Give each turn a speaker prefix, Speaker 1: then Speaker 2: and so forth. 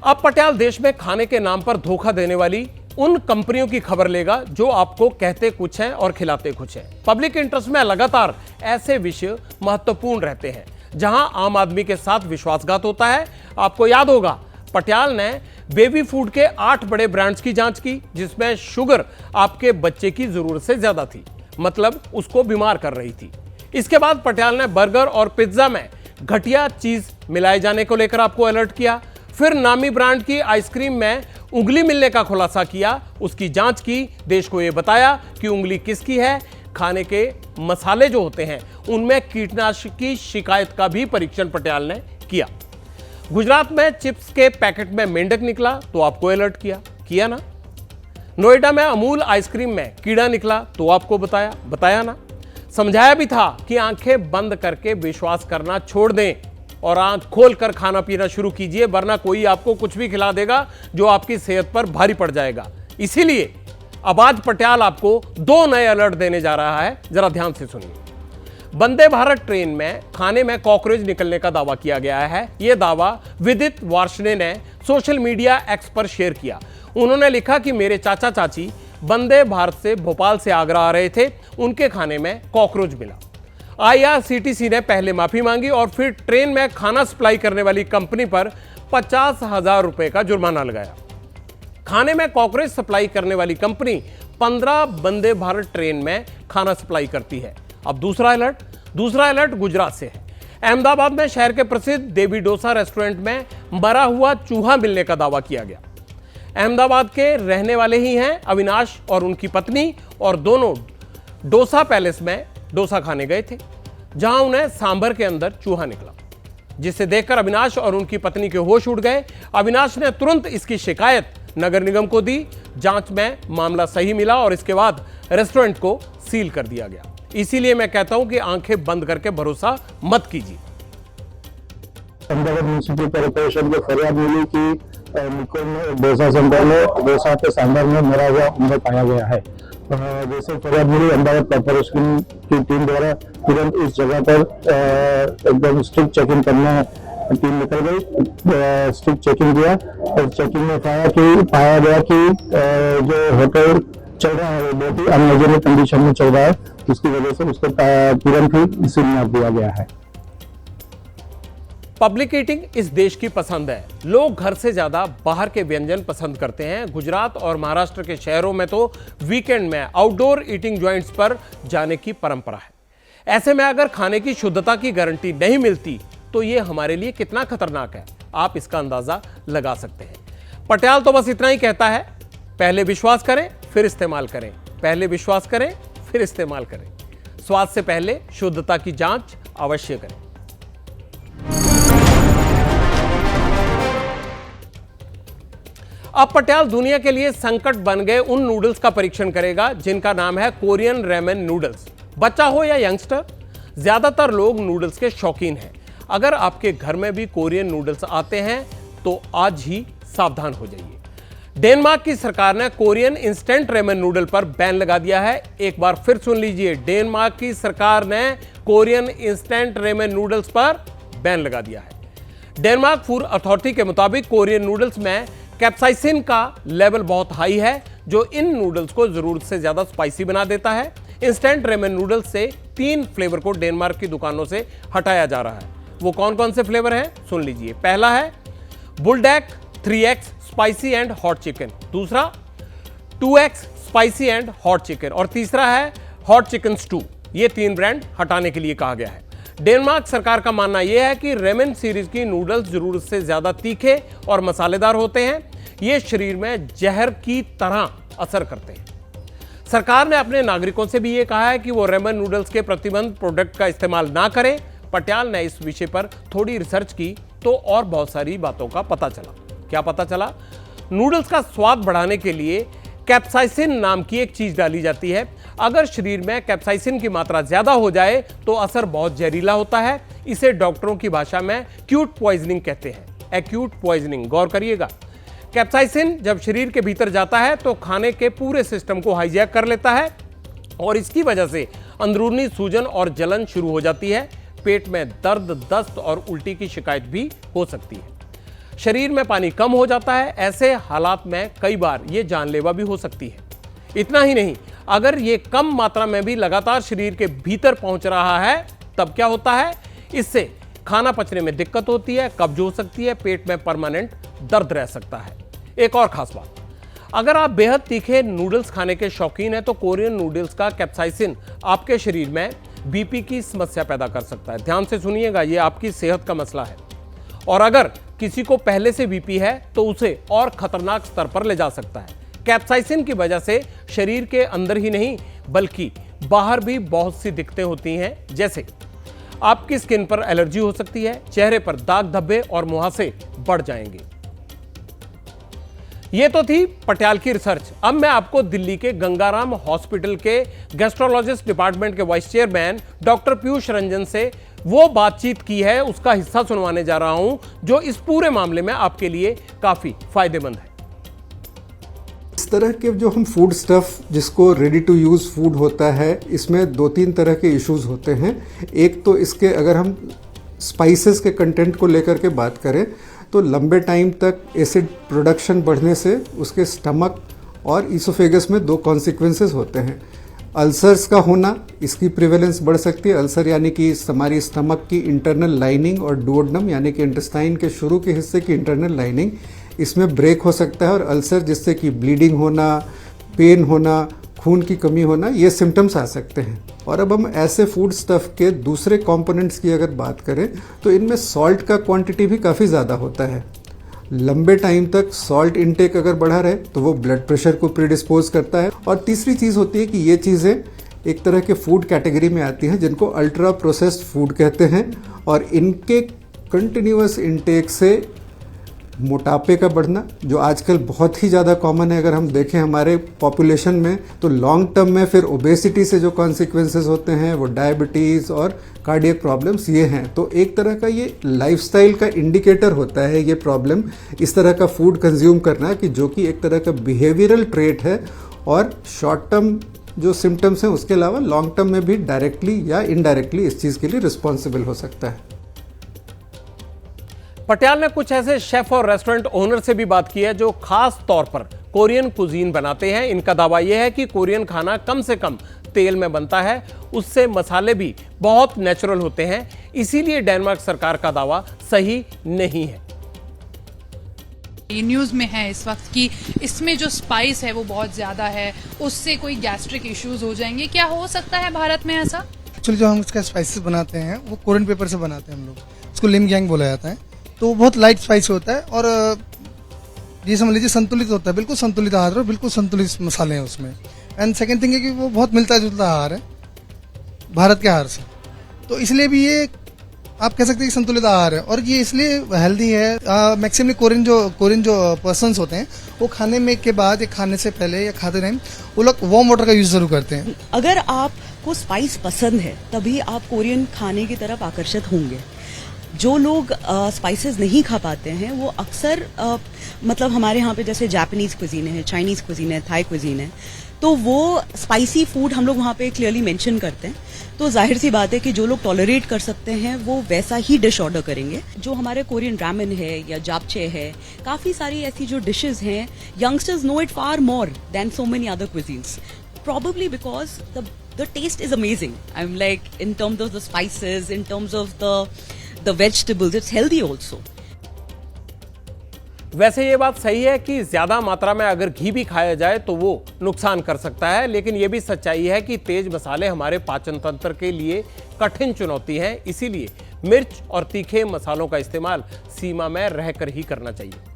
Speaker 1: अब पटियाल देश में खाने के नाम पर धोखा देने वाली उन कंपनियों की खबर लेगा जो आपको कहते कुछ हैं और खिलाते कुछ हैं। पब्लिक इंटरेस्ट में लगातार ऐसे विषय महत्वपूर्ण रहते हैं जहां आम आदमी के साथ विश्वासघात होता है। आपको याद होगा पटियाल ने बेबी फूड के 8 बड़े ब्रांड्स की जांच की जिसमें शुगर आपके बच्चे की जरूरत से ज्यादा थी, मतलब उसको बीमार कर रही थी। इसके बाद पटियाल ने बर्गर और पिज्जा में घटिया चीज मिलाए जाने को लेकर आपको अलर्ट किया। फिर नामी ब्रांड की आइसक्रीम में उंगली मिलने का खुलासा किया, उसकी जांच की, देश को यह बताया कि उंगली किसकी है। खाने के मसाले जो होते हैं उनमें कीटनाशक की शिकायत का भी परीक्षण पटियाल ने किया। गुजरात में चिप्स के पैकेट में मेंढक निकला तो आपको अलर्ट किया ना। नोएडा में अमूल आइसक्रीम में कीड़ा निकला तो आपको बताया ना। समझाया भी था कि आंखें बंद करके विश्वास करना छोड़ दें और आंख खोलकर खाना पीना शुरू कीजिए, वरना कोई आपको कुछ भी खिला देगा जो आपकी सेहत पर भारी पड़ जाएगा। इसीलिए अब आज पटियाल आपको 2 नए अलर्ट देने जा रहा है, जरा ध्यान से सुनिए। वंदे भारत ट्रेन में खाने में कॉकरोच निकलने का दावा किया गया है। यह दावा विदित वार्ष्णे ने सोशल मीडिया एक्स पर शेयर किया। उन्होंने लिखा कि मेरे चाचा चाची वंदे भारत से भोपाल से आगरा आ रहे थे, उनके खाने में कॉकरोच मिला। IRCTC ने पहले माफी मांगी और फिर ट्रेन में खाना सप्लाई करने वाली कंपनी पर 50,000 रुपए का जुर्माना लगाया। खाने में कॉकरोच सप्लाई करने वाली कंपनी 15 वंदे भारत ट्रेन में खाना सप्लाई करती है। अब दूसरा अलर्ट गुजरात से है। अहमदाबाद में शहर के प्रसिद्ध देवी डोसा रेस्टोरेंट में मरा हुआ चूहा मिलने का दावा किया गया। अहमदाबाद के रहने वाले ही हैं अविनाश और उनकी पत्नी, और दोनों डोसा पैलेस में डोसा खाने गए थे जहां उन्हें सांभर के अंदर चूहा निकला, जिसे देखकर अविनाश और उनकी पत्नी के होश उड़ गए। अविनाश ने तुरंत इसकी शिकायत नगर निगम को दी। जांच में मामला सही मिला और इसके बाद रेस्टोरेंट को सील कर दिया गया। इसीलिए मैं कहता हूं कि आंखें बंद करके भरोसा मत कीजिए।
Speaker 2: अहमदाबाद म्यूनिसिपल कॉर्पोरेशन को फरियाद मिली कि निकोल में डोसा सेंटर में डोसा के सांभर में मरा हुआ उंदर पाया गया है। जैसे फरियाद मिली, अहमदाबाद कॉर्पोरेशन की टीम द्वारा तुरंत इस जगह पर एकदम स्ट्रिक्ट चेकिंग करने टीम निकल गई। स्ट्रिक्ट चेकिंग किया और चेकिंग में पाया गया कि जो होटल चल रहा है वो बहुत ही अनहाइजीनिक कंडीशन में चल रहा है, जिसकी वजह से उसको तुरंत ही सील मार दिया गया है।
Speaker 1: पब्लिक ईटिंग इस देश की पसंद है। लोग घर से ज्यादा बाहर के व्यंजन पसंद करते हैं। गुजरात और महाराष्ट्र के शहरों में तो वीकेंड में आउटडोर ईटिंग जॉइंट्स पर जाने की परंपरा है। ऐसे में अगर खाने की शुद्धता की गारंटी नहीं मिलती तो ये हमारे लिए कितना खतरनाक है, आप इसका अंदाजा लगा सकते हैं। पटियाल तो बस इतना ही कहता है, पहले विश्वास करें फिर इस्तेमाल करें, पहले विश्वास करें फिर इस्तेमाल करें। स्वाद से पहले शुद्धता की जांच अवश्य करें। अब पटियाल दुनिया के लिए संकट बन गए उन नूडल्स का परीक्षण करेगा जिनका नाम है कोरियन रेमन नूडल्स। बच्चा हो या यंगस्टर, ज्यादातर लोग नूडल्स के शौकीन हैं। अगर आपके घर में भी कोरियन नूडल्स आते हैं तो आज ही सावधान हो जाइए। डेनमार्क की सरकार ने कोरियन इंस्टेंट रेमन नूडल पर बैन लगा दिया है। एक बार फिर सुन लीजिए, डेनमार्क की सरकार ने कोरियन इंस्टेंट रेमन नूडल्स पर बैन लगा दिया है। डेनमार्क फूड अथॉरिटी के मुताबिक कोरियन नूडल्स में कैप्साइसिन का लेवल बहुत हाई है, जो इन नूडल्स को जरूरत से ज्यादा स्पाइसी बना देता है। इंस्टेंट रेमन नूडल्स से 3 फ्लेवर को डेनमार्क की दुकानों से हटाया जा रहा है। वो कौन कौन से फ्लेवर हैं सुन लीजिए। पहला है बुलडैक 3X spicy and hot chicken, दूसरा 2X spicy and hot chicken, और तीसरा है हॉट चिकन स्टू। ये 3 ब्रांड हटाने के लिए कहा गया है। डेनमार्क सरकार का मानना यह है कि रेमन सीरीज की नूडल्स जरूरत से ज्यादा तीखे और मसालेदार होते हैं। ये शरीर में जहर की तरह असर करते हैं। सरकार ने अपने नागरिकों से भी यह कहा है कि वो रेमन नूडल्स के प्रतिबंधित प्रोडक्ट का इस्तेमाल ना करें। पटियाल ने इस विषय पर थोड़ी रिसर्च की तो और बहुत सारी बातों का पता चला। क्या पता चला? नूडल्स का स्वाद बढ़ाने के लिए कैप्साइसिन नाम की एक चीज डाली जाती है। अगर शरीर में कैप्साइसिन की मात्रा ज्यादा हो जाए तो असर बहुत जहरीला होता है। इसे डॉक्टरों की भाषा में एक्यूट पॉइजनिंग कहते हैं। एक्यूट पॉइजनिंग, गौर करिएगा। कैप्साइसिन जब शरीर के भीतर जाता है तो खाने के पूरे सिस्टम को हाईजैक कर लेता है और इसकी वजह से अंदरूनी सूजन और जलन शुरू हो जाती है। पेट में दर्द, दस्त और उल्टी की शिकायत भी हो सकती है। शरीर में पानी कम हो जाता है। ऐसे हालात में कई बार ये जानलेवा भी हो सकती है। इतना ही नहीं, अगर ये कम मात्रा में भी लगातार शरीर के भीतर पहुंच रहा है तब क्या होता है? इससे खाना पचने में दिक्कत होती है, कब्ज हो सकती है, पेट में परमानेंट दर्द रह सकता है। एक और खास बात, अगर आप बेहद तीखे नूडल्स खाने के शौकीन हैं तो कोरियन नूडल्स का कैप्साइसिन आपके शरीर में बीपी की समस्या पैदा कर सकता है। ध्यान से सुनिएगा, यह आपकी सेहत का मसला है और अगर किसी को पहले से बीपी है तो उसे और खतरनाक स्तर पर ले जा सकता है। कैप्साइसिन की वजह से शरीर के अंदर ही नहीं बल्कि बाहर भी बहुत सी दिक्कतें होती हैं, जैसे आपकी स्किन पर एलर्जी हो सकती है, चेहरे पर दाग धब्बे और मुहासे बढ़ जाएंगे। ये तो थी पटियाला की रिसर्च। अब मैं आपको दिल्ली के गंगाराम हॉस्पिटल के गैस्ट्रोलॉजिस्ट डिपार्टमेंट के vice chairman doctor Piyush Ranjan से वो बातचीत की है उसका हिस्सा सुनवाने जा रहा हूं जो इस पूरे मामले में आपके लिए काफी फायदेमंद है।
Speaker 3: इस तरह के जो हम फूड स्टफ जिसको रेडी टू यूज़ फूड होता है, इसमें 2-3 तरह के इश्यूज होते हैं। एक तो इसके अगर हम स्पाइसेस के कंटेंट को लेकर के बात करें तो लंबे टाइम तक एसिड प्रोडक्शन बढ़ने से उसके स्टमक और ईसोफेगस में 2 कॉन्सिक्वेंसेस होते हैं। अल्सर्स का होना, इसकी प्रिवेलेंस बढ़ सकती है। अल्सर यानी कि हमारी स्टमक की इंटरनल लाइनिंग और डुओडेनम यानी कि इंटेस्टाइन के शुरू के हिस्से की इंटरनल लाइनिंग, इसमें ब्रेक हो सकता है और अल्सर जिससे कि ब्लीडिंग होना, पेन होना, खून की कमी होना, ये सिम्टम्स आ सकते हैं। और अब हम ऐसे फूड स्टफ के दूसरे कंपोनेंट्स की अगर बात करें तो इनमें सॉल्ट का क्वांटिटी भी काफ़ी ज़्यादा होता है। लंबे टाइम तक सॉल्ट इनटेक अगर बढ़ा रहे तो वो ब्लड प्रेशर को प्रीडिस्पोज करता है। और तीसरी चीज़ होती है कि ये चीज़ें एक तरह के फूड कैटेगरी में आती हैं जिनको अल्ट्रा प्रोसेस्ड फूड कहते हैं और इनके कंटिन्यूअस इनटेक से मोटापे का बढ़ना, जो आजकल बहुत ही ज़्यादा कॉमन है अगर हम देखें हमारे पॉपुलेशन में, तो लॉन्ग टर्म में फिर ओबेसिटी से जो कॉन्सिक्वेंसेस होते हैं वो डायबिटीज़ और कार्डियक प्रॉब्लम्स ये हैं। तो एक तरह का ये लाइफस्टाइल का इंडिकेटर होता है ये प्रॉब्लम, इस तरह का फूड कंज्यूम करना, कि जो कि एक तरह का बिहेवियरल ट्रेट है और शॉर्ट टर्म जो सिम्टम्स हैं उसके अलावा लॉन्ग टर्म में भी डायरेक्टली या इनडायरेक्टली इस चीज़ के लिए रिस्पॉन्सिबल हो सकता है।
Speaker 1: पटियाला ने कुछ ऐसे शेफ और रेस्टोरेंट ओनर से भी बात की है जो खास तौर पर कोरियन कुजीन बनाते हैं। इनका दावा यह है कि कोरियन खाना कम से कम तेल में बनता है, उससे मसाले भी बहुत नेचुरल होते हैं, इसीलिए डेनमार्क सरकार का दावा सही नहीं है।
Speaker 4: ये न्यूज़ में है इस वक्त कि इसमें जो स्पाइस है वो बहुत ज़्यादा है, उससे कोई गैस्ट्रिक इश्यूज हो जाएंगे। क्या हो सकता है भारत में ऐसा?
Speaker 5: एक्चुअली जो हम इसका स्पाइसेस बनाते हैं वो कोरियन पेपर से बनाते हैं हम लोग, इसको लिम गैंग बोला जाता है। तो बहुत लाइट स्पाइस होता है और ये समझ लीजिए संतुलित होता है, बिल्कुल संतुलित आहार और बिल्कुल संतुलित मसाले हैं उसमें। एंड सेकंड थिंग है कि वो बहुत मिलता जुलता आहार है भारत के आहार से, तो इसलिए भी ये आप कह सकते हैं कि संतुलित आहार है और ये इसलिए हेल्दी है। मैक्सिमली कोरियन जो पर्सन्स होते हैं वो खाने में के बाद या खाने से पहले या खाते टाइम वो लोग वार्म वाटर का यूज जरूर करते हैं।
Speaker 6: अगर आपको स्पाइस पसंद है तभी आप कोरियन खाने की तरफ आकर्षित होंगे। जो लोग स्पाइसेस नहीं खा पाते हैं वो अक्सर मतलब हमारे यहाँ पे जैसे जापानीज क्विजीन है, चाइनीज क्विजीन है, थाई क्विजीन है, तो वो स्पाइसी फूड हम लोग वहाँ पे क्लियरली मेंशन करते हैं। तो जाहिर सी बात है कि जो लोग टॉलरेट कर सकते हैं वो वैसा ही डिश ऑर्डर करेंगे। जो हमारे कोरियन रामेन है या जापचे है, काफ़ी सारी ऐसी जो डिशेज हैं, youngsters know it far more than so many other cuisines, probably because the taste is amazing. I'm like, in terms of the spices, in terms of the vegetables, it's healthy also.
Speaker 1: वैसे ये बात सही है कि ज्यादा मात्रा में अगर घी भी खाया जाए तो वो नुकसान कर सकता है, लेकिन ये भी सच्चाई है कि तेज मसाले हमारे पाचन तंत्र के लिए कठिन चुनौती हैं। इसीलिए मिर्च और तीखे मसालों का इस्तेमाल सीमा में रहकर ही करना चाहिए।